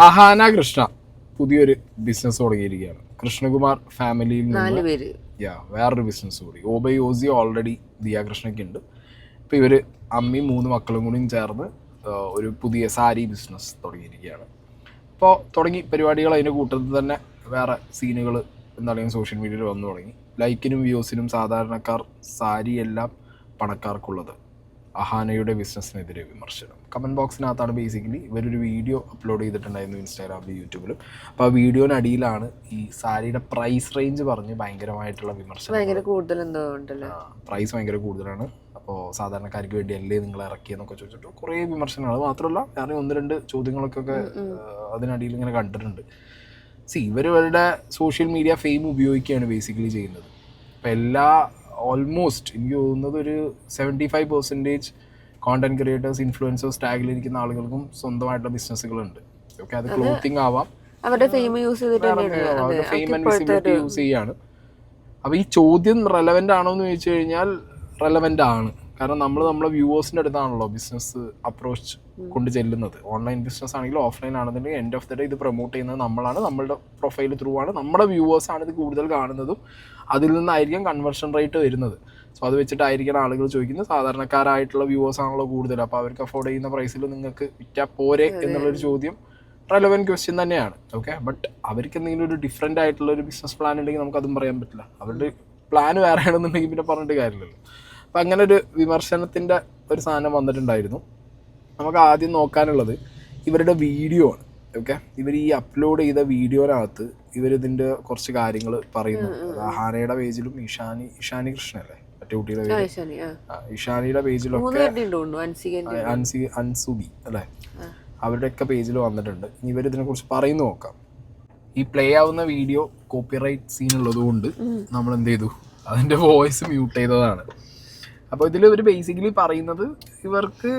അഹാന കൃഷ്ണ പുതിയൊരു ബിസിനസ് തുടങ്ങിയിരിക്കുകയാണ്. കൃഷ്ണകുമാർ ഫാമിലിയിൽ നിന്ന് വേറൊരു ബിസിനസ് കൂടി. ഓബൈ ഓസി ഓൾറെഡി ദിയ കൃഷ്ണയ്ക്ക് ഉണ്ട്. ഇപ്പോൾ ഇവർ അമ്മയും 3 മക്കളും കൂടിയും ചേർന്ന് ഒരു പുതിയ സാരി ബിസിനസ് തുടങ്ങിയിരിക്കുകയാണ്. ഇപ്പോൾ തുടങ്ങി പരിപാടികൾ അതിൻ്റെ കൂട്ടത്തിൽ തന്നെ വേറെ സീനുകൾ എന്താണെങ്കിലും സോഷ്യൽ മീഡിയയിൽ വന്നു തുടങ്ങി. ലൈക്കിനും വ്യൂസിനും സാധാരണക്കാർ, സാരി എല്ലാം പണക്കാർക്കുള്ളത്. അഹാനയുടെ ബിസിനസ്സിനെതിരെ വിമർശനം. കമൻറ്റ് ബോക്സിനകത്താണ് ബേസിക്കലി ഇവരൊരു വീഡിയോ അപ്ലോഡ് ചെയ്തിട്ടുണ്ടായിരുന്നു ഇൻസ്റ്റാഗ്രാമിലും യൂട്യൂബിലും. അപ്പോൾ ആ വീഡിയോനടിയിലാണ് ഈ സാരിയുടെ പ്രൈസ് റേഞ്ച് പറഞ്ഞ് ഭയങ്കരമായിട്ടുള്ള വിമർശനം. പ്രൈസ് ഭയങ്കര കൂടുതലാണ്, അപ്പോൾ സാധാരണക്കാർക്ക് വേണ്ടി അല്ലേ നിങ്ങൾ ഇറക്കിയെന്നൊക്കെ ചോദിച്ചിട്ട് കുറേ വിമർശനങ്ങൾ. അത് മാത്രമല്ല ഞാൻ 1-2 ചോദ്യങ്ങളൊക്കെ അതിനടിയിൽ ഇങ്ങനെ കണ്ടിട്ടുണ്ട്. ഇവരുടെ സോഷ്യൽ മീഡിയ ഫെയിം ഉപയോഗിക്കുകയാണ് ബേസിക്കലി ചെയ്യുന്നത്. അപ്പോൾ ഓൾമോസ്റ്റ് എനിക്ക് തോന്നുന്നത് ഒരു 75% കോണ്ടന്റ് ക്രിയേറ്റേഴ്സ്, ഇൻഫ്ലുവൻസേഴ്സ് ടാഗിലിരിക്കുന്ന ആളുകൾക്കും സ്വന്തമായിട്ടുള്ള ബിസിനസ്സുകളുണ്ട്. ഓക്കെ, അത് ക്ലോത്തിങ് ആവാം, അവരുടെ fame use and visibility use ചെയ്യാണ്. അപ്പോൾ ഈ ചോദ്യം റെലവൻ്റ് ആണോ എന്ന് ചോദിച്ചു കഴിഞ്ഞാൽ റെലവൻ്റ് ആണ്. കാരണം നമ്മളെ വ്യൂവേഴ്സിൻ്റെ അടുത്താണല്ലോ ബിസിനസ് അപ്രോച്ച് കൊണ്ട് ചെല്ലുന്നത്. ഓൺലൈൻ ബിസിനസ് ആണെങ്കിലും ഓഫ്ലൈൻ ആണെന്നുണ്ടെങ്കിൽ എൻഡ് ഓഫ് ദ ഡേ ഇത് പ്രൊമോട്ട് ചെയ്യുന്നത് നമ്മളാണ്. നമ്മളുടെ പ്രൊഫൈൽ ത്രൂ ആണ്, നമ്മുടെ വ്യൂവേഴ്സാണ് ഇത് കൂടുതൽ കാണുന്നതും അതിൽ നിന്നായിരിക്കും കൺവേർഷൻ റേറ്റ് വരുന്നത്. സോ അത് വെച്ചിട്ടായിരിക്കണം ആളുകൾ ചോദിക്കുന്നത്. സാധാരണക്കാരായിട്ടുള്ള വ്യൂവേഴ്സ് ആണല്ലോ കൂടുതൽ, അപ്പോൾ അവർക്ക് അഫോർഡ് ചെയ്യുന്ന പ്രൈസിൽ നിങ്ങൾക്ക് വിറ്റാൽ പോരെ എന്നുള്ളൊരു ചോദ്യം റെലവൻറ്റ് ക്വസ്റ്റ്യൻ തന്നെയാണ്. ഓക്കെ, ബട്ട് അവർക്ക് എന്തെങ്കിലും ഒരു ഡിഫറെൻ്റ് ആയിട്ടുള്ള ഒരു ബിസിനസ് പ്ലാൻ ഉണ്ടെങ്കിൽ നമുക്കതും പറയാൻ പറ്റില്ല. അവരുടെ പ്ലാൻ വേറെ ആണെന്നുണ്ടെങ്കിൽ പിന്നെ പറഞ്ഞിട്ട് കാര്യമില്ലല്ലോ. അപ്പം അങ്ങനെ ഒരു വിമർശനത്തിൻ്റെ ഒരു സാധനം വന്നിട്ടുണ്ടായിരുന്നു. നമുക്ക് ആദ്യം നോക്കാനുള്ളത് ഇവരുടെ വീഡിയോ ആണ്. ഓക്കെ, ഇവർ ഈ അപ്ലോഡ് ചെയ്ത വീഡിയോനകത്ത് ഇവരിതിൻ്റെ കുറച്ച് കാര്യങ്ങൾ പറയുന്നു. അഹാനയുടെ പേജിലും ഇഷാനി കൃഷ്ണല്ലേ മറ്റേ കുട്ടിയുടെ പേര്, ഇഷാനിയുടെ പേജിലൊക്കെ അൻസുബി അല്ലേ, അവരുടെയൊക്കെ പേജിൽ വന്നിട്ടുണ്ട്. ഇവരിതിനെ കുറിച്ച് പറയുന്നു നോക്കാം. ഈ പ്ലേ ആവുന്ന വീഡിയോ കോപ്പിറൈറ്റ് സീൻ ഉള്ളതുകൊണ്ട് നമ്മൾ എന്ത് ചെയ്തു, അതിൻ്റെ വോയിസ് മ്യൂട്ട് ചെയ്തതാണ്. അപ്പോൾ ഇതിൽ ഇവർ ബേസിക്കലി പറയുന്നത് ഇവർക്ക്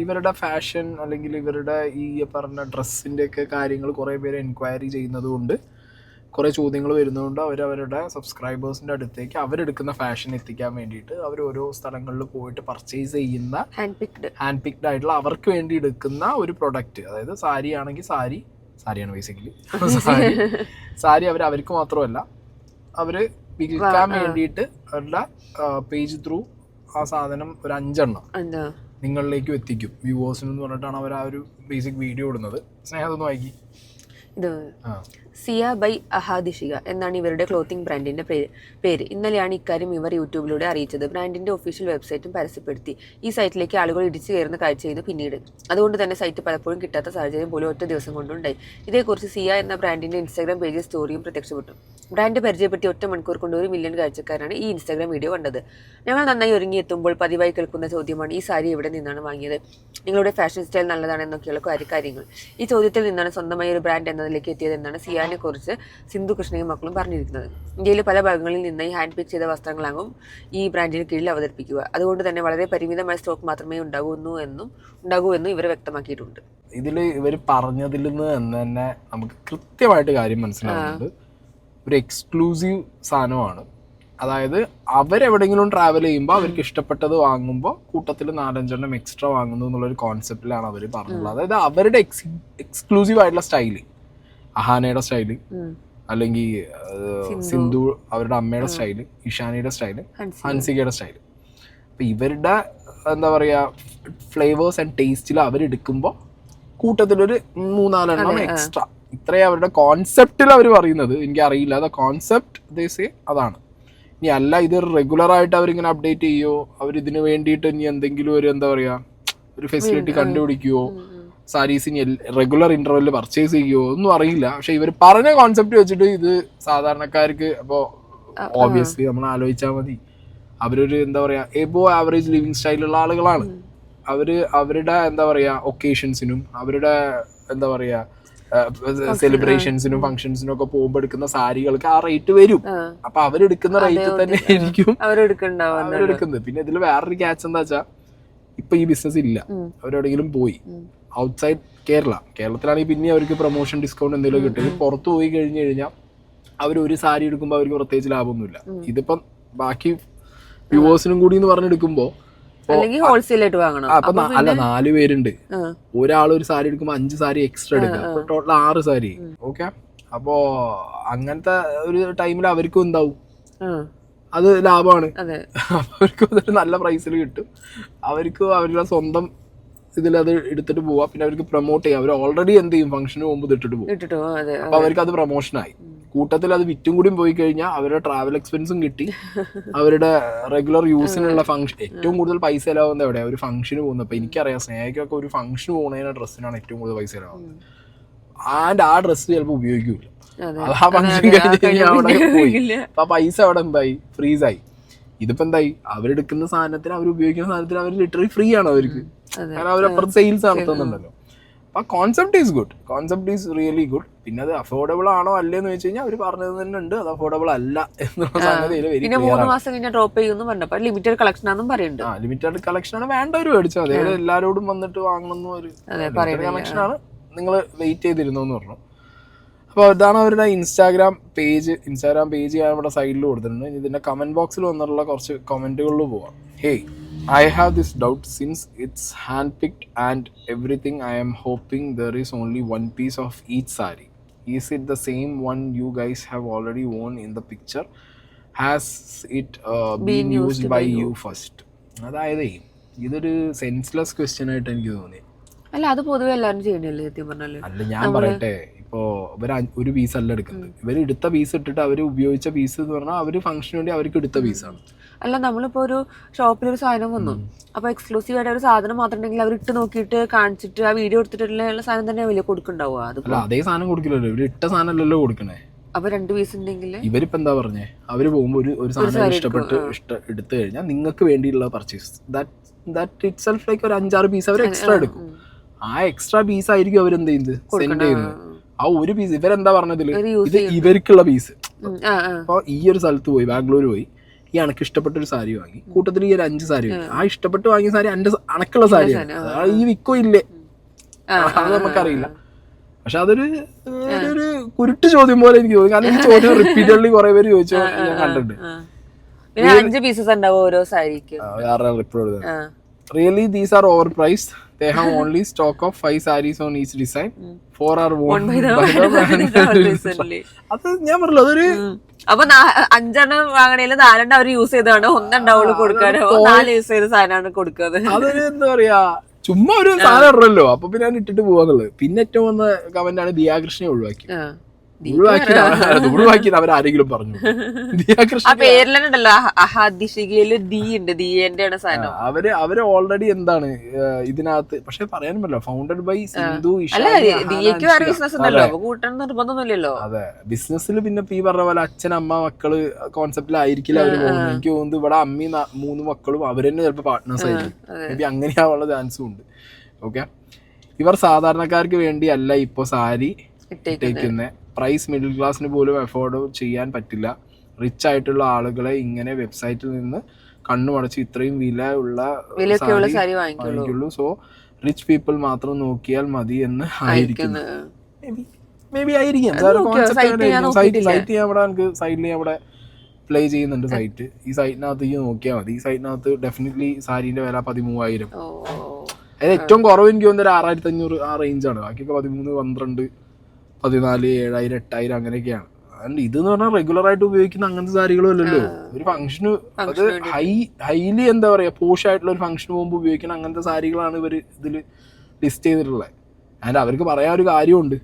ഇവരുടെ ഫാഷൻ അല്ലെങ്കിൽ ഇവരുടെ ഈ പറഞ്ഞ ഡ്രസ്സിൻ്റെയൊക്കെ കാര്യങ്ങൾ കുറേ പേര് എൻക്വയറി ചെയ്യുന്നത് കൊണ്ട്, കുറേ ചോദ്യങ്ങൾ വരുന്നതുകൊണ്ട് അവരവരുടെ സബ്സ്ക്രൈബേഴ്സിൻ്റെ അടുത്തേക്ക് അവരെടുക്കുന്ന ഫാഷൻ എത്തിക്കാൻ വേണ്ടിയിട്ട് അവർ ഓരോ സ്ഥലങ്ങളിൽ പോയിട്ട് പർച്ചേസ് ചെയ്യുന്ന ഹാൻഡ് പിക്ഡ് ആയിട്ടുള്ള അവർക്ക് വേണ്ടി എടുക്കുന്ന ഒരു പ്രൊഡക്റ്റ്. അതായത് സാരി ആണെങ്കിൽ സാരിയാണ് ബേസിക്കലി സാരി അവർക്ക് മാത്രമല്ല അവർ വിൽക്കാൻ വേണ്ടിയിട്ട് അവരുടെ പേജ് ത്രൂ ആ സാധനം ഒരു 5 എണ്ണം നിങ്ങളിലേക്കും എത്തിക്കും വ്യൂവേഴ്സിനെന്ന് പറഞ്ഞിട്ടാണ് അവർ ആ ഒരു ബേസിക് വീഡിയോ ഇടുന്നത്. സ്നേഹം അതൊന്ന് വായിക്കി. സിയ ബൈ അഹാദിഷിക എന്നാണ് ഇവരുടെ ക്ലോത്തിങ് ബ്രാൻഡിന്റെ പേര്. ഇന്നലെയാണ് ഇക്കാര്യം ഇവർ യൂട്യൂബിലൂടെ അറിയിച്ചത്. ബ്രാൻഡിന്റെ ഒഫീഷ്യൽ വെബ്സൈറ്റും പരസ്യപ്പെടുത്തി. ഈ സൈറ്റിലേക്ക് ആളുകൾ ഇടിച്ചു കയറുന്ന കാഴ്ചയായിരുന്നു പിന്നീട്. അതുകൊണ്ട് തന്നെ സൈറ്റ് പലപ്പോഴും കിട്ടാത്ത സാഹചര്യം പോലും ഒറ്റ ദിവസം കൊണ്ടുണ്ടായി. ഇതേക്കുറിച്ച് സിയ എന്ന ബ്രാൻഡിന്റെ ഇൻസ്റ്റാഗ്രാം പേജിൽ സ്റ്റോറിയും പ്രത്യക്ഷപ്പെട്ടു. ബ്രാൻഡ് പരിചയപ്പെടുത്തി 1 മണിക്കൂർ കൊണ്ട് 1 മില്യൺ കാഴ്ചക്കാരാണ് ഈ ഇൻസ്റ്റാഗ്രാം വീഡിയോ കണ്ടത്. ഞങ്ങൾ നന്നായി ഒരുങ്ങിയെത്തുമ്പോൾ പതിവായി കേൾക്കുന്ന ചോദ്യമാണ്, ഈ സാരി എവിടെ നിന്നാണ് വാങ്ങിയത്? നിങ്ങളുടെ ഫാഷൻ സ്റ്റൈൽ നല്ലതാണെന്നൊക്കെയുള്ള കാര്യങ്ങൾ. ഈ ചോദ്യത്തിൽ നിന്നാണ് സ്വന്തമായി ഒരു ബ്രാൻഡ് എന്നതിലേക്ക് എത്തിയതെന്നാണ് സിയാനെ കുറിച്ച് സിന്ധു കൃഷ്ണയും മക്കളും പറഞ്ഞിരിക്കുന്നത്. ഇന്ത്യയിലെ പല ഭാഗങ്ങളിൽ നിന്നായി ഹാൻഡ് പിക്ക് ചെയ്ത വസ്ത്രങ്ങളാകും ഈ ബ്രാൻഡിന് കീഴിൽ അവതരിപ്പിക്കുക. അതുകൊണ്ട് തന്നെ വളരെ പരിമിതമായ സ്റ്റോക്ക് മാത്രമേ ഉണ്ടാകൂ എന്നും ഇവർ വ്യക്തമാക്കിയിട്ടുണ്ട്. ഇതിൽ ഇവർ പറഞ്ഞതിൽ നിന്ന് തന്നെ നമുക്ക് കൃത്യമായിട്ട് കാര്യം മനസ്സിലാവുന്നുണ്ട്. ഒരു എക്സ്ക്ലൂസീവ് സാധനമാണ്. അതായത് അവരെവിടെയെങ്കിലും ട്രാവൽ ചെയ്യുമ്പോൾ അവർക്ക് ഇഷ്ടപ്പെട്ടത് വാങ്ങുമ്പോൾ കൂട്ടത്തിൽ 4-5 എണ്ണം എക്സ്ട്രാ വാങ്ങുന്നു എന്നുള്ളൊരു കോൺസെപ്റ്റിലാണ് അവർ പറഞ്ഞിട്ടുള്ളത്. അതായത് അവരുടെ എക്സ്ക്ലൂസീവ് ആയിട്ടുള്ള സ്റ്റൈല്, അഹാനയുടെ സ്റ്റൈല്, അല്ലെങ്കിൽ സിന്ധു അവരുടെ അമ്മയുടെ സ്റ്റൈല്, ഇഷാനിയുടെ സ്റ്റൈല്, ഹൻസികയുടെ സ്റ്റൈല്. അപ്പം ഇവരുടെ എന്താ പറയുക ഫ്ലേവേഴ്സ് ആൻഡ് ടേസ്റ്റിൽ അവരെടുക്കുമ്പോൾ കൂട്ടത്തിലൊരു 3-4 എണ്ണം എക്സ്ട്രാ. ഇത്രയും അവരുടെ കോൺസെപ്റ്റിൽ അവർ പറയുന്നത്. എനിക്കറിയില്ല, അത് കോൺസെപ്റ്റ് ദേശീയ അതാണ്. ഇനി അല്ല ഇത് റെഗുലറായിട്ട് അവരിങ്ങനെ അപ്ഡേറ്റ് ചെയ്യുമോ, അവരിതിന് വേണ്ടിയിട്ട് ഇനി എന്തെങ്കിലും ഒരു എന്താ പറയുക ഒരു ഫെസിലിറ്റി കണ്ടുപിടിക്കുമോ, സാരീസ് ഇനി റെഗുലർ ഇൻ്റർവെല്ലിൽ പർച്ചേസ് ചെയ്യുമോ ഒന്നും അറിയില്ല. പക്ഷെ ഇവർ പറഞ്ഞ കോൺസെപ്റ്റ് വെച്ചിട്ട് ഇത് സാധാരണക്കാർക്ക് അപ്പോൾ ഓബിയസ്ലി നമ്മൾ ആലോചിച്ചാൽ മതി. അവരൊരു എന്താ പറയുക എബോ ആവറേജ് ലിവിങ് സ്റ്റൈലുള്ള ആളുകളാണ്. അവരുടെ എന്താ പറയുക ഒക്കേഷൻസിനും അവരുടെ എന്താ പറയുക സെലിബ്രേഷൻസിനും ഫംഗ്ഷൻസിനും ഒക്കെ പോകുമ്പോൾ എടുക്കുന്ന സാരികൾക്ക് ആ റേറ്റ് വരും. അപ്പൊ അവരെടുക്കുന്ന റേറ്റ് തന്നെ ആയിരിക്കും അവരെടുക്കുന്നത്. പിന്നെ ഇതിൽ വേറൊരു ക്യാച്ച് എന്താ വെച്ചാൽ ഇപ്പൊ ഈ ബിസിനസ് ഇല്ല, അവരെവിടെയെങ്കിലും പോയി ഔട്ട്സൈഡ് കേരളത്തിലാണെങ്കിൽ പിന്നെ അവർക്ക് പ്രൊമോഷൻ ഡിസ്കൗണ്ട് എന്തെങ്കിലും കിട്ടും. പുറത്ത് പോയി കഴിഞ്ഞാൽ അവർ ഒരു സാരി എടുക്കുമ്പോൾ അവർക്ക് പ്രത്യേകിച്ച് ലാഭമൊന്നുമില്ല. ഇതിപ്പം ബാക്കി വ്യൂവേഴ്സിനും കൂടി എന്ന് പറഞ്ഞെടുക്കുമ്പോൾ അല്ലെങ്കിൽ ഹോൾസെയിൽ ആയിട്ട് വാങ്ങണം. അപ്പൊ അല്ല 4 പേരുണ്ട്, ഒരാൾ ഒരു സാരി എടുക്കുമ്പോ 5 സാരി എക്സ്ട്രാ എടുക്കുക, ടോട്ടൽ 6 സാരി. ഓക്കെ, അപ്പോ അങ്ങനത്തെ ഒരു ടൈമിൽ അവർക്കും എന്താവും, അത് ലാഭമാണ്. അവർക്ക് അതൊരു നല്ല പ്രൈസിൽ കിട്ടും, അവർക്ക് അവരുടെ സ്വന്തം ഇതിലത് എടുത്തിട്ട് പോവാം. പിന്നെ അവർക്ക് പ്രൊമോട്ട് ചെയ്യാം. അവർ ഓൾറെഡി എന്ത് ചെയ്യും, ഫംഗ്ഷന് പോകുമ്പോൾ ഇട്ടിട്ട് പോകും. അപ്പൊ അവർക്ക് അത് പ്രൊമോഷനായി. കൂട്ടത്തിൽ അത് വിറ്റും കൂടി പോയി കഴിഞ്ഞാൽ അവരുടെ ട്രാവൽ എക്സ്പെൻസും കിട്ടി, അവരുടെ റെഗുലർ യൂസിനുള്ള ഫംഗ്ഷൻ. ഏറ്റവും കൂടുതൽ പൈസ ചിലവാകുന്നത് എവിടെയാണ്, ഒരു ഫംഗ്ഷന് പോകുന്നത്. ഇപ്പൊ എനിക്കറിയാം, സ്നേഹയ്ക്കൊക്കെ ഒരു ഫംഗ്ഷന് പോകുന്നതിന് ഡ്രസ്സിനാണ് ഏറ്റവും കൂടുതൽ പൈസ ചിലവാകുന്നത്. ആൻഡ് ആ ഡ്രസ്സ് ചിലപ്പോൾ ഉപയോഗിക്കൂല, അത് ആ ഫംഗ്ഷൻ കഴിഞ്ഞ് കഴിഞ്ഞാൽ അവിടെ പോയി. അപ്പൊ ആ പൈസ അവിടെ എന്തായി, ഫ്രീസായി. ഇതിപ്പോ എന്തായി, അവരെടുക്കുന്ന സാധനത്തിന്, അവർ ഉപയോഗിക്കുന്ന സാധനത്തിന് അവർ ലിറ്ററലി ഫ്രീ ആണ് അവർക്ക്, കാരണം അവരപ്പുറത്ത് സെയിൽസ് നടത്തുന്നുണ്ടല്ലോ. അപ്പൊ concept is good, concept is really good. പിന്നെ അത് അഫോർഡബിൾ ആണോ അല്ലേന്ന് വെച്ച് കഴിഞ്ഞാൽ അവർ പറഞ്ഞത് തന്നെ ഉണ്ട്, അത് അഫോർഡബിൾ അല്ല എന്നുള്ള സംഗതി. പിന്നെ 3 മാസം കഴിഞ്ഞാൽ ഡ്രോപ്പ് ചെയ്യുന്നു പറഞ്ഞപ്പോ ലിമിറ്റഡ് കളക്ഷൻ ആണെന്നും പറയുന്നുണ്ട്. ലിമിറ്റഡ് കളക്ഷൻ ആണ്, വേണ്ടവർ മേടിച്ചാൽ മതി, എല്ലാവരോടും വന്നിട്ട് വാങ്ങണമെന്ന് ഒരു കളക്ഷൻ ആണ്, നിങ്ങൾ വെയിറ്റ് ചെയ്തിരുന്നോന്ന് പറഞ്ഞു. അപ്പോൾ ഇതാണ് അവരുടെ ഇൻസ്റ്റാഗ്രാം പേജ് ഞാൻ ഇവിടെ സൈഡിൽ കൊടുത്തിട്ടുണ്ട്. ഇതിന്റെ കമന്റ് ബോക്സിൽ വന്നിട്ടുള്ള കുറച്ച് കമന്റുകളിൽ പോവാം. Hey, I have this doubt since it's hand-picked and everything. I am hoping there is only one piece of each sari. Is it the same one you guys have already worn in the picture? Has it been used by you first? അതായത് ഇതൊരു senseless question ആയിട്ട് എനിക്ക് തോന്നി. അല്ല, അത് പൊതുവെ എല്ലാവരും ചെയ്യണല്ലേ സത്യം പറഞ്ഞാല്. അല്ല, ഞാൻ പറയട്ടെ, ഇപ്പോ ഇവർ ഒരു പീസ് അല്ല എടുക്കുന്നത്, ഇവർ എടുത്ത പീസ് ഇട്ടിട്ട് അവർ ഉപയോഗിച്ച പീസ് എന്ന് പറഞ്ഞാൽ അവർ ഫംഗ്ഷന് വേണ്ടി അവർക്ക് എടുത്ത പീസാണ്. അല്ല, നമ്മളിപ്പോ ഒരു ഷോപ്പിലൊരു സാധനം വന്നു, അപ്പൊ എക്സ്ക്ലൂസീവ് ആയിട്ട് ഒരു സാധനം മാത്രം ഉണ്ടെങ്കിൽ അവർ ഇട്ട് നോക്കിയിട്ട് കാണിച്ചിട്ട് ആ വീഡിയോ എടുത്തിട്ടുള്ള സാധനം തന്നെ വലിയ കൊടുക്കണ്ടാവുക. അല്ല, അതേ സാധനം കൊടുക്കില്ലല്ലോ, ഇവര് ഇട്ട സാധനമല്ലല്ലോ കൊടുക്കണേ. അപ്പൊ 2 പീസ് ഉണ്ടെങ്കിൽ ഇവരിപ്പോ എന്താ പറഞ്ഞേ, അവര് പോകുമ്പോ ഒരു സാധനം ഇഷ്ടപ്പെട്ട് എടുത്തു കഴിഞ്ഞാൽ നിങ്ങൾക്ക് വേണ്ടിയുള്ള purchase, that it self like ഒരു 5-6 പീസ് അവർ എക്സ്ട്രാ എടുക്കും. ആ എക്സ്ട്രാ പീസ് ആയിരിക്കും അവരെന്ത് ചെയ്യുന്നത്, സെൻഡ് ചെയ്യുന്നത്. ആ ഒരു പീസ് ഇവരെന്താ പറഞ്ഞതില്, ഇത് ഇവർക്കുള്ള പീസ്. അപ്പൊ ഈ ഒരു സ്ഥലത്ത് പോയി, ബാംഗ്ലൂർ പോയി, ഈ അണക്ക് ഇഷ്ടപ്പെട്ട ഒരു സാരി വാങ്ങി, കൂട്ടത്തിൽ ഈ ഒരു 5 സാരി വാങ്ങി. ആ ഇഷ്ടപ്പെട്ട് വാങ്ങിയ സാരി അണക്കുള്ള സാരിയാണ്, ഈ വിക്കോ ഇല്ലേ അത് നമുക്കറിയില്ല. പക്ഷെ അതൊരു കുരുട്ട് ചോദ്യം പോലെ എനിക്ക് തോന്നി, കാരണം ഈ ചോദ്യം റിപ്പീറ്റഡ്ലി കുറെ പേര് ചോദിച്ചോ ഞാൻ കണ്ടിട്ടുണ്ട്. 5 പീസസ് ഉണ്ടാവും ഓരോ സാരിക്ക്. Really, these are overpriced. They have only stock of 5 sarees on each design. 4 are worn by the അത് ഞാൻ പറഞ്ഞല്ലോ, അതൊരു അപ്പൊ 5 വാങ്ങണേല് 4 അവർ യൂസ് ചെയ്താണ്, 1 ഉണ്ടാവുള്ളൂ കൊടുക്കാനോ, 4 യൂസ് ചെയ്ത സാധനമാണ് കൊടുക്കുന്നത്. അതൊരു എന്താ പറയാ, ചുമ്മാ ഒരു സാധനം ഇടണല്ലോ, അപ്പൊ പിന്നെ ഞാൻ ഇട്ടിട്ട് പോവാന്നുള്ളത്. പിന്നെ ഏറ്റവും വന്ന കമന്റ് ആണ് ദിയാകൃഷ്ണനെ ഒഴിവാക്കിയത് അവരാരെങ്കിലും പറഞ്ഞു. പേരിലുണ്ടല്ലോ അഹാദിഷികയില് ഡി ഉണ്ട്, ദിയന്റെ സാധനം. അവര് ഓൾറെഡി എന്താണ് ഇതിനകത്ത്, പക്ഷെ പറയാനും പറ്റില്ല, ഫൗണ്ടഡ് ബൈ സിന്ധു. അതെ, ബിസിനസ്സിൽ പിന്നെ ഈ പറഞ്ഞ പോലെ അച്ഛൻ അമ്മ മക്കള് കോൺസെപ്റ്റിലായിരിക്കില്ല അവര് പോകുന്നത്. എനിക്ക് തോന്നുന്നു ഇവിടെ അമ്മയും 3 മക്കളും അവര് തന്നെ ചിലപ്പോ പാർട്ട്നേഴ്സ് ആയിരിക്കും, മേ ബി അങ്ങനെയാവാനുള്ള ചാൻസും ഉണ്ട്. ഓക്കെ, ഇവർ സാധാരണക്കാർക്ക് വേണ്ടി അല്ല ഇപ്പൊ സാരി ഇട്ടേക്കുന്ന. പ്രൈസ് മിഡിൽ ക്ലാസ്സിന് പോലും അഫോർഡ് ചെയ്യാൻ പറ്റില്ല. റിച്ച് ആയിട്ടുള്ള ആളുകളെ ഇങ്ങനെ വെബ്സൈറ്റിൽ നിന്ന് കണ്ണുമടച്ച് ഇത്രയും വില ഉള്ള സാരി വാങ്ങിക്കുള്ളൂ. സോ റിച്ച് പീപ്പിൾ മാത്രം നോക്കിയാൽ മതി എന്ന് ആയിരിക്കും. മേ ബി ആയിരിക്കാം. സൈറ്റ് ഞാൻ അവിടെ പ്ലേ ചെയ്യുന്നുണ്ട്. സൈറ്റ്, ഈ സൈറ്റിനകത്ത് നോക്കിയാൽ മതി. ഈ സൈറ്റിനകത്ത് ഡെഫിനറ്റ്ലി സാരീന്റെ വില 13,000. അതായത് ഏറ്റവും കുറവ് എനിക്ക് തോന്നുന്നത് 6,500 ആ റേഞ്ചാണ്. ബാക്കിയൊക്കെ 13, 12, 14, 7,000, 8,000 അങ്ങനെയൊക്കെയാണ്. ആൻഡ് ഇതെന്ന് പറഞ്ഞാൽ റെഗുലർ ആയിട്ട് ഉപയോഗിക്കുന്ന അങ്ങനത്തെ സാരികളും അല്ലല്ലോ. ഒരു ഫംഗ്ഷന്, അത് ഹൈലി എന്താ പറയാ, പോഷ് ആയിട്ടുള്ള ഒരു ഫംഗ്ഷന് പോകുമ്പോൾ ഉപയോഗിക്കുന്ന അങ്ങനത്തെ സാരികളാണ് ഇവർ ഇതിൽ ലിസ്റ്റ് ചെയ്തിട്ടുള്ളത്. ആൻഡ് അവർക്ക് പറയാൻ ഒരു കാര്യമുണ്ട്,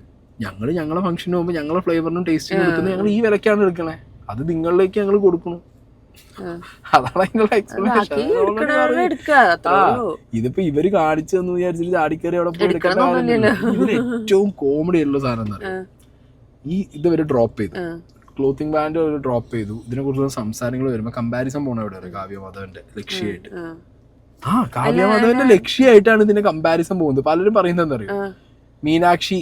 ഞങ്ങളെ ഫംഗ്ഷന് പോകുമ്പോൾ ഞങ്ങളെ ഫ്ലേവറിനും ടേസ്റ്റിനും എടുക്കുന്നത് ഞങ്ങൾ ഈ വിലക്കാണ് എടുക്കണേ, അത് നിങ്ങളിലേക്ക് ഞങ്ങൾ കൊടുക്കണം. അതാണ് അതിനുള്ള എക്സ്പ്ലനേഷൻ. ഇതിപ്പോ ഇവര് കാണിച്ചു എന്ന് വിചാരിച്ചിട്ട് ചാടിക്കറി അവിടെ പോയി എടുക്കേണ്ട കാര്യമില്ല. ഇതിന് ഏറ്റവും കോമഡി ആയിട്ടുള്ള സാധനം എന്താ പറയുക, ഇവര് ഡ്രോപ്പ് ചെയ്തു, ക്ലോത്തിങ് ബ്രാൻഡ് ഒരു ഡ്രോപ്പ് ചെയ്തു. ഇതിനെ കുറിച്ചുള്ള സംസാരങ്ങൾ വരുമ്പോ കമ്പാരിസൺ പോണ എവിടെ, കാവ്യമാധവന്റെ ലക്ഷ്യമായിട്ട്. കാവ്യമാധവന്റെ ലക്ഷ്യമായിട്ടാണ് ഇതിന്റെ കമ്പാരിസൺ പോകുന്നത്. പലരും പറയുന്നത് എന്താ അറിയോ, മീനാക്ഷി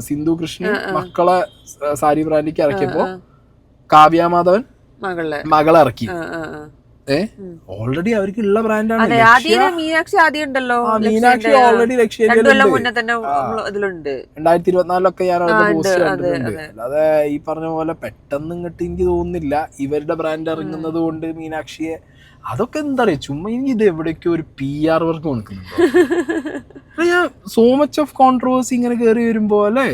സിന്ധു കൃഷ്ണൻ മക്കളെ സാരി ബ്രാൻഡിക്ക് ഇറക്കിയപ്പോ കാവ്യമാധവൻ മകളെ ഇറക്കി. ഓൾറെഡി അവർക്ക് ഉള്ള ബ്രാൻഡാണ് മീനാക്ഷി. മീനാക്ഷി ഓൾറെഡി ലക്ഷ്യയിലുണ്ട്. 2024 ഞാൻ പോസ്റ്റ് കണ്ടിട്ടുണ്ട്. അല്ലാതെ ഈ പറഞ്ഞ പോലെ പെട്ടെന്ന് ഇങ്ങോട്ട് എനിക്ക് തോന്നുന്നില്ല ഇവരുടെ ബ്രാൻഡ് ഇറങ്ങുന്നത് കൊണ്ട് മീനാക്ഷിയെ അതൊക്കെ എന്താ പറയാ ചുമ്മാ എനിക്ക് ഇത് എവിടേക്കോ ഒരു PR വർക്ക് കൊടുക്കുന്നുണ്ടോ? ഞാൻ സോ മച്ച് ഓഫ് കോൺട്രവേഴ്സി ഇങ്ങനെ കയറി വരുമ്പോ അല്ലേ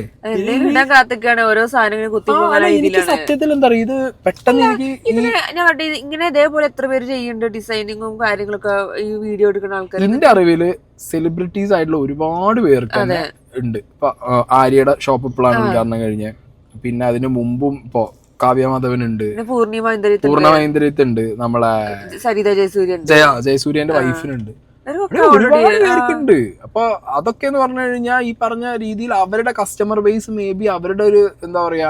കാത്തിക്കാണ് ഓരോ സാധനങ്ങൾ എനിക്ക് സത്യത്തിൽ എന്താ പറയാ ഇത് പെട്ടെന്ന് എനിക്ക് ഇങ്ങനെ ഇതേപോലെ എത്ര പേര് ചെയ്യുന്നുണ്ട് ഡിസൈനിങ്ങും കാര്യങ്ങളൊക്കെ ഈ വീഡിയോ എടുക്കുന്ന ആൾക്കാർ. എന്റെ അറിവില് സെലിബ്രിറ്റീസ് ആയിട്ടുള്ള ഒരുപാട് പേർക്ക് തന്നെ ഉണ്ട്. ഇപ്പൊ ആര്യയുടെ ഷോപ്പ് ഇപ്പോഴാണ് ഉദ്ഘാടനം കഴിഞ്ഞ, പിന്നെ അതിന് മുമ്പും ഇപ്പൊ കാവ്യ മാധവനുണ്ട്, പൂർണ്ണ മൈന്ദ്രിത്ത് ഉണ്ട്, നമ്മളെ സരിത ജയസൂര്യന്റെ വൈഫിനുണ്ട്, ഒരുപാട് പേർക്കുണ്ട്. അപ്പൊ അതൊക്കെ എന്ന് പറഞ്ഞു കഴിഞ്ഞാൽ ഈ പറഞ്ഞ രീതിയിൽ അവരുടെ കസ്റ്റമർ ബേസ് മേ ബി അവരുടെ ഒരു എന്താ പറയാ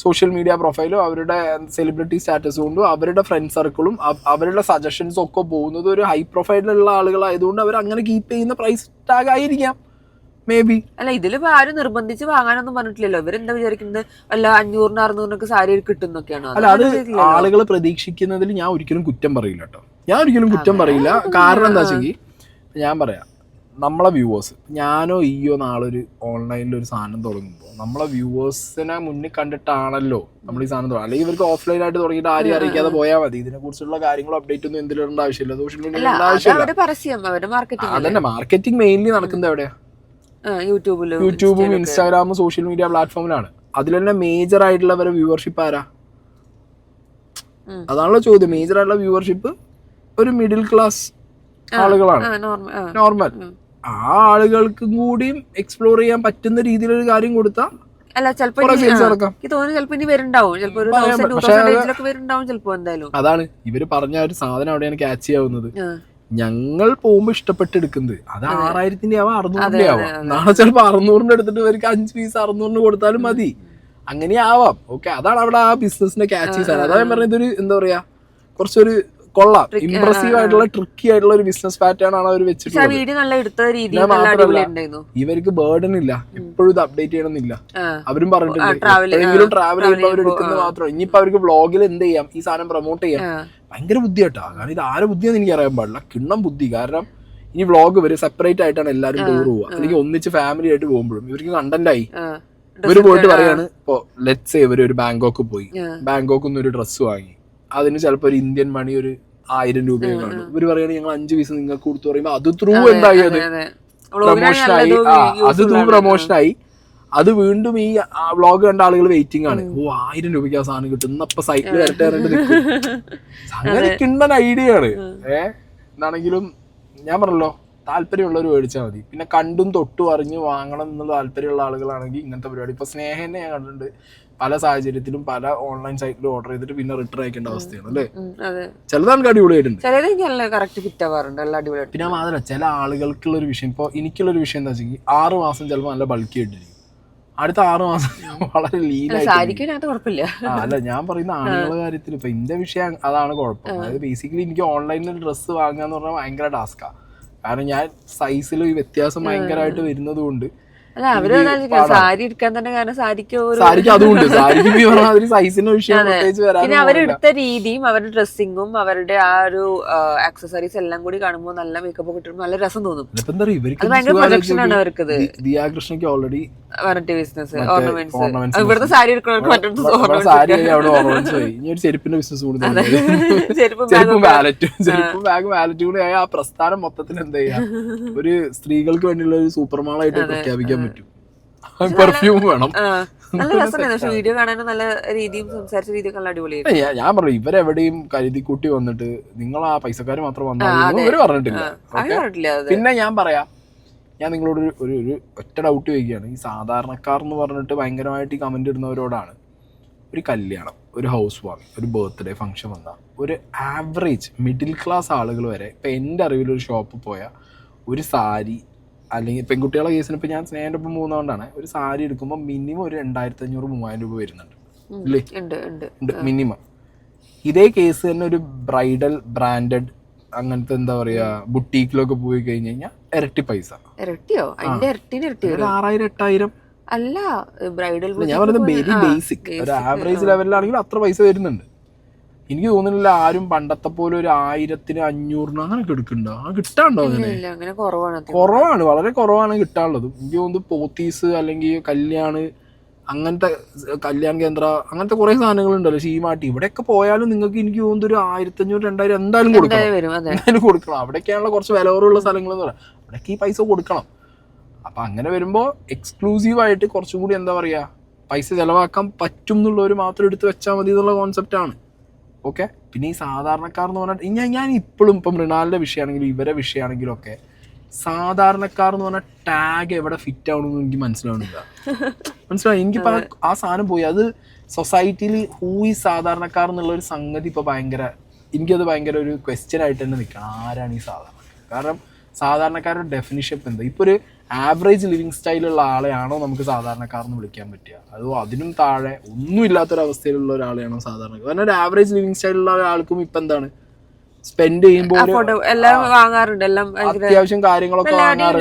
സോഷ്യൽ മീഡിയ പ്രൊഫൈലും അവരുടെ സെലിബ്രിറ്റി സ്റ്റാറ്റസ് കൊണ്ടും അവരുടെ ഫ്രണ്ട് സർക്കിളും അവരുടെ സജഷൻസും ഒക്കെ പോകുന്നത് ഒരു ഹൈ പ്രൊഫൈലിലുള്ള ആളുകളായതുകൊണ്ട് അവർ അങ്ങനെ കീപ്പ് ചെയ്യുന്ന പ്രൈസ് ടാഗ് ആയിരിക്കാം മേ ബി. അല്ല ഇതിലിപ്പോ ആരും നിർബന്ധിച്ച് വാങ്ങാനൊന്നും പറഞ്ഞിട്ടില്ലല്ലോ. ഇവരെന്താ വിചാരിക്കുന്നത് വല്ല 500-600 സാരി കിട്ടുന്നൊക്കെയാണോ? അല്ല അത് ആളുകൾ പ്രതീക്ഷിക്കുന്നതിൽ ഞാൻ ഒരിക്കലും കുറ്റം പറയില്ല കേട്ടോ, ഞാൻ ഒരിക്കലും കുറ്റം പറയില്ല. കാരണം എന്താ വെച്ചെങ്കിൽ ഞാൻ പറയാം, നമ്മളെ വ്യൂവേഴ്സ്, ഞാനോ ഈയോ നാളൊരു ഓൺലൈനിൽ ഒരു സാധനം തുടങ്ങുമ്പോൾ നമ്മളെ വ്യൂവേഴ്സിനെ മുന്നിൽ കണ്ടിട്ടാണല്ലോ നമ്മൾ ഈ സാധനം തുടങ്ങും. അല്ലെങ്കിൽ ഇവർക്ക് ഓഫ്ലൈൻ ആയിട്ട് തുടങ്ങിയിട്ട് ആരും അറിയിക്കാതെ പോയാൽ മതി. ഇതിനെ കുറിച്ചുള്ള കാര്യങ്ങളും അപ്ഡേറ്റ് ഒന്നും എന്തിലുള്ള ആവശ്യമില്ല, സോഷ്യൽ മീഡിയ ആവശ്യമില്ല. അതന്നെ മാർക്കറ്റിംഗ് മെയിൻലി നടക്കുന്നത് എവിടെയാ? യൂട്യൂബും ഇൻസ്റ്റാഗ്രാമും സോഷ്യൽ മീഡിയ പ്ലാറ്റ്ഫോമിലാണ്. അതിൽ തന്നെ മേജർ ആയിട്ടുള്ളവരെ വ്യൂവർഷിപ്പ് ആരാ? അതാണല്ലോ ചോദ്യം. മേജർ ആയിട്ടുള്ള വ്യൂവർഷിപ്പ് ഒരു മിഡിൽ ക്ലാസ് ആളുകളാണ്, നോർമൽ. ആ ആളുകൾക്കും കൂടിയും എക്സ്പ്ലോർ ചെയ്യാൻ പറ്റുന്ന രീതിയിലൊരു കാര്യം കൊടുത്താൽ അതാണ് ഇവര് പറഞ്ഞ ഒരു സാധനം അവിടെയാണ് ക്യാച്ച് ചെയ്യാവുന്നത്. ഞങ്ങൾ പോകുമ്പോ ഇഷ്ടപ്പെട്ടെടുക്കുന്നത് അത് 6000-ന്റെ ആവാം 600-ന്റെ ആവാം. നാളെ ചിലപ്പോ 600-ന്റെ എടുത്തിട്ട് ഇവർക്ക് 5 പീസ് 600-ന് കൊടുത്താലും മതി, അങ്ങനെ ആവാം. ഓക്കെ, അതാണ് അവിടെ ആ ബിസിനസിന്റെ ക്യാച്ച് ചെയ്ത്. അതാ ഞാൻ പറഞ്ഞത്, ഒരു എന്താ പറയാ കുറച്ചൊരു കൊള്ളാം, ഇംപ്രസീവ് ആയിട്ടുള്ള ട്രിക്കി ആയിട്ടുള്ള ഒരു ബിസിനസ് പാറ്റേൺ ആണ് അവർ വെച്ചിട്ടുള്ളത്. ഇവർക്ക് ബേർഡൻ ഇല്ല, എപ്പോഴും ഇത് അപ്ഡേറ്റ് ചെയ്യണമെന്നില്ല. അവരും പറഞ്ഞിട്ടുണ്ട് എപ്പോഴെങ്കിലും ട്രാവൽ ചെയ്യുമ്പോൾ അവർ എടുക്കുന്നത് മാത്രം. ഇനിയിപ്പോ അവർക്ക് വ്ളോഗിൽ എന്ത് ചെയ്യാം, ഈ സാധനം പ്രൊമോട്ട് ചെയ്യാം. ഭയങ്കര ബുദ്ധിയാട്ടാ, കാരണം ഇത് ആരെ ബുദ്ധിയാന്ന് എനിക്ക് അറിയാൻ പാടില്ല, കിണ്ണം ബുദ്ധി. കാരണം ഈ വ്ളോഗ് ഇവര് സെപ്പറേറ്റ് ആയിട്ടാണ് എല്ലാവരും ടൂർ പോവുക, അല്ലെങ്കിൽ ഒന്നിച്ച് ഫാമിലി ആയിട്ട് പോകുമ്പോഴും ഇവർക്ക് കണ്ടന്റ് ആയി. ഇവര് പോയിട്ട് പറയാണ്, ഇപ്പൊ ലെറ്റ്സ് സേ ഇവര് ഒരു ബാങ്കോക്ക് പോയി, ബാങ്കോക്കിൽ നിന്ന് ഒരു ഡ്രസ്സ് വാങ്ങി, അതിന് ചിലപ്പോ ഒരു ഇന്ത്യൻ മണി ഒരു 1000 രൂപയെ കാണും. ഇവര് പറയുകയാണെങ്കിൽ ഞങ്ങൾ 5 പീസ് നിങ്ങൾക്ക് കൊടുത്തു പറയുമ്പോ അത് ത്രൂ എന്തായി, അത് പ്രൊമോഷനായി. അത് ത്രൂ പ്രൊമോഷനായി. അത് വീണ്ടും ഈ വ്ളോഗ് കണ്ട ആളുകൾ വെയിറ്റിംഗ് ആണ്. 1000 രൂപയ്ക്ക് ആ സാധനം കിട്ടും, ഇന്നപ്പൊ സൈറ്റിൽ വരട്ടെ അങ്ങനെ കിണ്ണൻ ഐഡിയ ആണ്. എന്താണെങ്കിലും ഞാൻ പറഞ്ഞല്ലോ, താല്പര്യമുള്ളവർ മേടിച്ചാൽ മതി. പിന്നെ കണ്ടും തൊട്ടും അറിഞ്ഞ് വാങ്ങണം എന്നുള്ള താല്പര്യമുള്ള ആളുകളാണെങ്കിൽ ഇങ്ങനത്തെ പരിപാടി. ഇപ്പൊ സ്നേഹനെ ഞാൻ കണ്ടിട്ടുണ്ട് പല സാഹചര്യത്തിലും പല ഓൺലൈൻ സൈറ്റിലും ഓർഡർ ചെയ്തിട്ട് പിന്നെ റിട്ടേൺ അയക്കേണ്ട അവസ്ഥയാണ് അല്ലേ. ചിലതാണ് അടിപൊളിയായിട്ടുണ്ട്, പിന്നെ മാത്രമല്ല ചില ആളുകൾക്കുള്ള ഒരു വിഷയം. ഇപ്പൊ എനിക്കുള്ളൊരു വിഷയം എന്താ വെച്ചാൽ 6 മാസം ചിലപ്പോൾ നല്ല ബൾക്കി ആയിട്ടിരിക്കും, അടുത്ത 6 മാസം വളരെ ലീനായിട്ട്. അല്ല ഞാൻ പറയുന്ന ആളുകളുടെ കാര്യത്തിൽ ഇപ്പൊ എന്റെ വിഷയം അതാണ് കുഴപ്പം. അതായത് ബേസിക്കലി എനിക്ക് ഓൺലൈനിൽ ഒരു ഡ്രസ്സ് വാങ്ങുക എന്ന് പറഞ്ഞാൽ ഭയങ്കര ടാസ്കാ. കാരണം ഞാൻ സൈസിൽ ഈ വ്യത്യാസം ഭയങ്കരമായിട്ട് വരുന്നത് കൊണ്ട് സാരി എടുക്കാൻ തന്നെ, കാരണം സാരിക്ക് അതുകൊണ്ട് സൈസിന്റെ വിഷയം പിന്നെ അവരെടുത്ത രീതിയും അവരുടെ ഡ്രസ്സിങ്ങും അവരുടെ ആ ഒരു ആക്സസറീസ് എല്ലാം കൂടി കാണുമ്പോൾ നല്ല മേക്കപ്പ് ഒക്കെ കിട്ടുമ്പോൾ നല്ല രസം തോന്നും. ഭയങ്കര പ്രൊജക്ഷൻ ആണ് അവർക്ക്. ദിയാകൃഷ്ണയ്ക്ക് ഓൾറെഡി ബിസിനസ് ഓർണമെന്റ്സ്, ഇവിടുത്തെ സാരി ഒരു ചെരുപ്പിന്റെ ബിസിനസ് കൂടി, ചെരുപ്പും വാലറ്റും കൂടി ആയ ആ പ്രസ്ഥാനം മൊത്തത്തിൽ എന്താ ചെയ്യാ, ഒരു സ്ത്രീകൾക്ക് വേണ്ടിയുള്ള ഒരു സൂപ്പർ മാളായിട്ട് പ്രഖ്യാപിക്കാൻ പറ്റും. പെർഫ്യൂം വേണം. വീഡിയോ കാണാനും നല്ല രീതിയും സംസാരിച്ച രീതിയൊക്കെ നല്ല അടിപൊളിയായിരുന്നു. ഞാൻ പറഞ്ഞു ഇവരെവിടെയും കരുതി കൂട്ടി വന്നിട്ട് നിങ്ങൾ ആ പൈസക്കാര് മാത്രം വന്നാൽ ഇവര് പറഞ്ഞിട്ടില്ല. പിന്നെ ഞാൻ പറയാം, ഞാൻ നിങ്ങളോട് ഒരു ഒറ്റ ഡൗട്ട് ചോദിക്കുകയാണ്. ഈ സാധാരണക്കാർ എന്ന് പറഞ്ഞിട്ട് ഭയങ്കരമായിട്ട് ഈ കമന്റ് ഇടുന്നവരോടാണ്. ഒരു കല്യാണം, ഒരു ഹൗസ് വാമിങ്, ഒരു ബർത്ത്ഡേ ഫംഗ്ഷൻ വന്നാൽ ഒരു ആവറേജ് മിഡിൽ ക്ലാസ് ആളുകൾ വരെ ഇപ്പം എൻ്റെ അറിവിലൊരു ഷോപ്പിൽ പോയാൽ ഒരു സാരി, അല്ലെങ്കിൽ പെൺകുട്ടികളുടെ കേസിന് ഇപ്പം ഞാൻ സ്നേഹൻ്റെ ഒപ്പം പോകുന്നതുകൊണ്ടാണ്, ഒരു സാരി എടുക്കുമ്പോൾ മിനിമം ഒരു 2500-3000 രൂപ വരുന്നുണ്ട് ഇല്ലേ, ഉണ്ട് മിനിമം. ഇതേ കേസ് തന്നെ ഒരു ബ്രൈഡൽ ബ്രാൻഡഡ് അങ്ങനത്തെ എന്താ പറയാ ബുട്ടീക്കിലൊക്കെ പോയി കഴിഞ്ഞ് കഴിഞ്ഞാൽ ഇരട്ടി പൈസ. 6000-8000 അല്ല ബ്രൈഡൽ, ഞാൻ പറയുന്നത് വെരി ബേസിക് ഒരു ആവറേജ് ലെവലിലാണെങ്കിൽ അത്ര പൈസ വരുന്നുണ്ട്. എനിക്ക് തോന്നുന്നില്ല ആരും പണ്ടത്തെ പോലെ ഒരു 1000-500 അങ്ങനെയൊക്കെ എടുക്കണ്ടോ, കിട്ടാണ്ടോ? അങ്ങനെ കുറവാണ്, വളരെ കുറവാണ് കിട്ടാനുള്ളത്. എനിക്ക് തോന്നുന്നു പോത്തീസ് അല്ലെങ്കിൽ കല്യാൺ അങ്ങനത്തെ കല്യാൺ കേന്ദ്ര, അങ്ങനത്തെ കുറെ സാധനങ്ങളുണ്ടല്ലോ, ഷീമാട്ടി, ഇവിടെയൊക്കെ പോയാലും നിങ്ങൾക്ക് എനിക്ക് തോന്നുന്നു ഒരു 1500-2000 എന്തായാലും കൊടുക്കണം, എന്തായാലും കൊടുക്കണം. അവിടേക്കാണല്ലോ കുറച്ച് വില കുറവുള്ള സ്ഥലങ്ങൾ എന്ന് പറയാം, അവിടേക്ക് ഈ പൈസ കൊടുക്കണം. അപ്പൊ അങ്ങനെ വരുമ്പോൾ എക്സ്ക്ലൂസീവായിട്ട് കുറച്ചും കൂടി എന്താ പറയാ പൈസ ചെലവാക്കാൻ പറ്റും എന്നുള്ളവർ മാത്രം എടുത്ത് വെച്ചാൽ മതി എന്നുള്ള കോൺസെപ്റ്റാണ്. ഓക്കെ. പിന്നെ ഈ സാധാരണക്കാർ എന്ന് പറഞ്ഞാൽ ഞാൻ ഇപ്പോഴും ഇപ്പം മൃണാലിന്റെ വിഷയമാണെങ്കിലും ഇവരെ വിഷയമാണെങ്കിലും ഒക്കെ സാധാരണക്കാർ എന്ന് പറഞ്ഞാൽ ടാഗ് എവിടെ ഫിറ്റ് ആവണമെന്ന് എനിക്ക് മനസ്സിലാവുന്നില്ല. മനസ്സിലാവും എനിക്കിപ്പോ ആ സാധനം പോയി. അത് സൊസൈറ്റിയിൽ ഹൂ ഈ സാധാരണക്കാർ എന്നുള്ള ഒരു സംഗതി ഇപ്പൊ എനിക്കത് ഭയങ്കര ഒരു ക്വസ്റ്റ്യൻ ആയിട്ട് തന്നെ നിൽക്കണം. ആരാണ് ഈ സാധാരണക്കാർ? കാരണം സാധാരണക്കാരുടെ ഡെഫിനിഷൻ ഇപ്പം എന്താ? ഇപ്പോൾ ഒരു ആവറേജ് ലിവിങ് സ്റ്റൈലുള്ള ആളെയാണോ നമുക്ക് സാധാരണക്കാരെന്ന് വിളിക്കാൻ പറ്റുക? അതോ അതിനും താഴെ ഒന്നും ഇല്ലാത്തൊരവസ്ഥയിലുള്ള ഒരാളെയാണോ സാധാരണക്കാർ? കാരണം ഒരു ആവറേജ് ലിവിങ് സ്റ്റൈലുള്ള ഒരാൾക്കും ഇപ്പം എന്താണ് സ്പെൻഡ് ചെയ്യുമ്പോൾ എല്ലാം വാങ്ങാറുണ്ട്, എല്ലാം അത്യാവശ്യം കാര്യങ്ങളൊക്കെ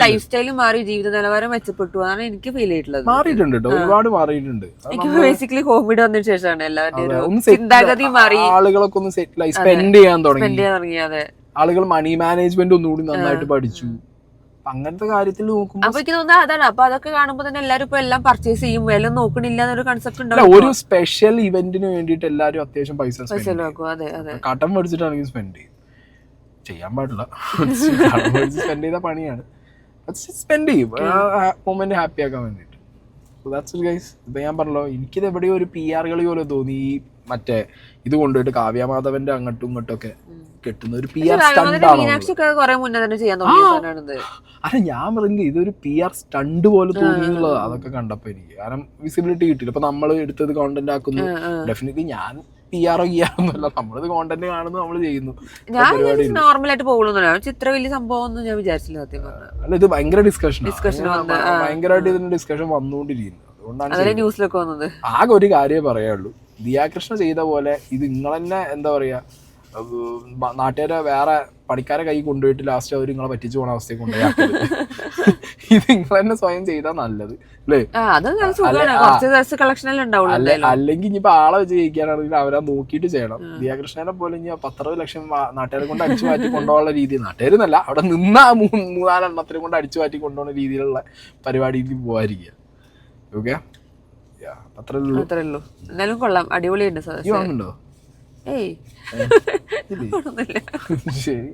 ലൈഫ് സ്റ്റൈൽ മാറി, ജീവിത നിലവാരം മെച്ചപ്പെട്ടു എന്നാണ് എനിക്ക് ഫീൽ ചെയ്തിട്ടുള്ളത്. മാറിയിട്ടുണ്ട് കേട്ടോ, ഒരുപാട് മാറിയിട്ടുണ്ട്. ബേസിക്കലി കോവിഡ് വന്നതിന് ശേഷമാണ് എല്ലാവരുടെയും ചിന്താഗതി മാറി, ആളുകളൊക്കെ ഒന്ന് സെറ്റിലായി, സ്പെൻഡ് ചെയ്യാൻ തുടങ്ങി. അതെ, ആളുകൾ മണി മാനേജ്മെന്റ് ഒന്നുകൂടി നന്നായിട്ട് പഠിച്ചു. അങ്ങനത്തെ കാര്യത്തിൽ നോക്കുമ്പോൾ അപ്പൊ എനിക്ക് തോന്നുന്നത് അതാണ്. അപ്പൊ അതൊക്കെ കാണുമ്പോൾ തന്നെ എല്ലാവരും ഇപ്പൊ എല്ലാം പർച്ചേസ് ചെയ്യും, വില നോക്കണില്ല എന്നൊരു കൺസെപ്റ്റ് ഉണ്ടാവും. ഒരു സ്പെഷ്യൽ ഇവന്റിന് വേണ്ടിയിട്ട് എല്ലാവരും അത്യാവശ്യം പൈസ കടം മേടിച്ചിട്ടാണെങ്കിൽ സ്പെൻഡ് ചെയ്യാൻ പാടില്ല. കടം മേടിച്ച് സ്പെൻഡ് ചെയ്ത പണിയാണ്. സ്പെൻഡ് ചെയ്യും മൊമെന്റ് ഹാപ്പി ആക്കാൻ വേണ്ടിയിട്ട്. ഇപ്പൊ ഞാൻ പറഞ്ഞല്ലോ, എനിക്കിത് എവിടെയോ ഒരു PR കളി പോലെ തോന്നി. ഈ മറ്റേ ഇത് കൊണ്ടുപോയിട്ട് കാവ്യമാധവന്റെ അങ്ങോട്ടും ഇങ്ങോട്ടും ഒക്കെ കെട്ടുന്ന ഒരു PR സ്റ്റണ്ട് ആണ്. അല്ല ഞാൻ പറയുന്നത് ഇതൊരു PR സ്റ്റണ്ട് പോലെ തോന്നിയുള്ളത് അതൊക്കെ കണ്ടപ്പോ എനിക്ക്. കാരണം വിസിബിലിറ്റി കിട്ടില്ല. ഇപ്പൊ നമ്മൾ എടുത്തത് കോണ്ടന്റ് ആക്കുന്നു, ഡെഫിനറ്റ്ലി ഞാൻ PR ഒന്നുമല്ല, നമ്മളിത് കോണ്ടന്റ് കാണുന്നു, നമ്മൾ ചെയ്യുന്നു. നോർമലായിട്ട് പോകുന്നു. ഇത്ര വലിയ സംഭവം ഒന്നും ഞാൻ വിചാരിച്ചില്ല സത്യം പറഞ്ഞാൽ. അല്ല ഇത് ഭയങ്കര ഭയങ്കരമായിട്ട് ഇതിന്റെ ഡിസ്കഷൻ വന്നുകൊണ്ടിരിക്കുന്നു. അതുകൊണ്ടാണ് ന്യൂസിലൊക്കെ വന്നത്. ആകെ ഒരു കാര്യമേ പറയാനുള്ളൂ, ദിയാകൃഷ്ണ ചെയ്ത പോലെ ഇത് നിങ്ങൾ തന്നെ എന്താ പറയാ നാട്ടുകാരെ വേറെ പണിക്കാരെ കൈ കൊണ്ടുപോയിട്ട് ലാസ്റ്റ് അവർ നിങ്ങളെ പറ്റിച്ചു പോണ അവസ്ഥയെ കൊണ്ടുപോയി. ഇത് നിങ്ങൾ തന്നെ സ്വയം ചെയ്താൽ നല്ലത് അല്ലേ? അല്ലെങ്കിൽ ഇനിയിപ്പോ ആളെ വെച്ച് ജയിക്കാനാണെങ്കിൽ അവരെ നോക്കിയിട്ട് ചെയ്യണം. ദിയാകൃഷ്ണനെ പോലെ ഇനി 10 ലക്ഷം നാട്ടുകാരെ കൊണ്ട് അടിച്ചു മാറ്റി കൊണ്ടുപോകാനുള്ള രീതി, നാട്ടുകാരെന്നല്ല അവിടെ നിന്ന 3-4 എണ്ണത്തിനെ കൊണ്ട് അടിച്ചു മാറ്റി കൊണ്ടുപോകുന്ന രീതിയിലുള്ള പരിപാടിയിൽ പോകാതിരിക്കുക. ഓക്കെ, അത്രേ ഉള്ളൂ. എന്നാലും കൊള്ളാം, അടിപൊളിയുണ്ട്. വാങ്ങുന്നുണ്ടോ? ഏയ് ശരി.